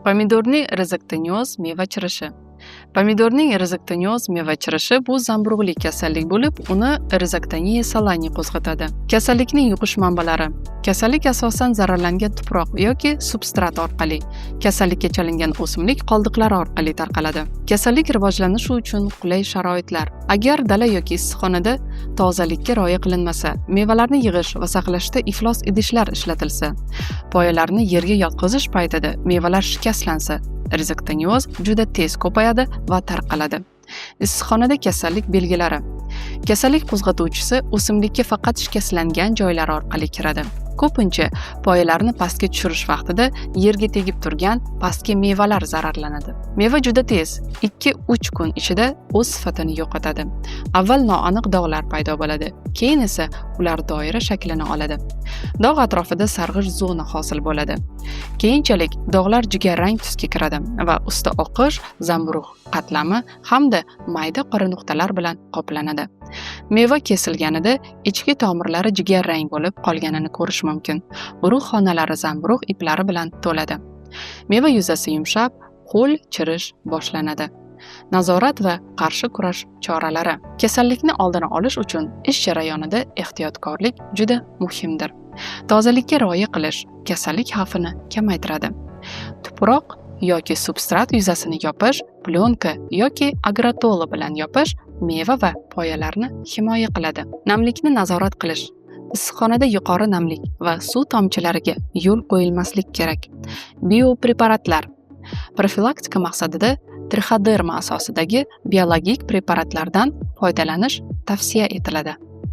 Pomidorning rizqtiniyoz meva chirishi. Pomidorning rizqtiniyoz meva chirishi bu zamburug'li kasallik bo'lib, uni rizqtiniya salani qo'zg'atadi. Kasallikning yuqish manbalari. Kasallik asosan zararlangan tuproq yoki substrat orqali, kasallikka chalingan o'simlik qoldiqlari orqali tarqaladi. Kasallik rivojlanishi uchun qulay sharoitlar. Agar dala yoki issiqxonada tozalikka rioya qilinmasa, mevalarni yig'ish va saqlashda iflos idishlar ishlatilsa, poyalarni yerga yotqizish paytida mevalar shikastlansa, rizqtiniyoz juda tez ko'payadi va tarqaladi. Issiqxonada kasallik belgilari. Kasallik qo'zg'atuvchisi o'simlikka faqat shikastlangan joylari orqali kiradi. Ko'pincha poyalarni pastga tushirish vaqtida yerga tegib turgan pastki mevalar zararlanadi. Meva juda tez 2-3 kun ichida o'z sifatini yo'qotadi. Avval noaniq dog'lar paydo bo'ladi, keyin esa ular doira shaklini oladi. Dog' atrofida sarg'ish zona hosil bo'ladi. Keyinchalik dog'lar jigarrang tusga kiradi va usti oqish, zamburug' qatlami hamda mayda qora nuqtalar bilan qoplanadi. Meva kesilganida ichki tomirlari jigarrang bo'lib qolganini ko'rish mumkin. Urug' xonalari zamburug' iplari bilan to'ladi. Meva yuzasi yumshab, ho'l chirish boshlanadi. Nazorat va qarshi kurash choralari. Kasallikni oldini olish uchun ish jarayonida ehtiyotkorlik juda muhimdir. Tozalikka rioya qilish kasallik xavfini kamaytiradi. Tuproq yoki substrat yuzasini yopish, plyonka yoki agrotolo bilan yopish meva va poyalarni himoya qiladi. Namlikni nazorat qilish. Issiqxonada yuqori namlik va suv tomchilariga yo'l qo'yilmaslik kerak. Biopreparatlar. Profilaktika maqsadida trichoderma asosidagi biologik preparatlardan foydalanish tavsiya etiladi.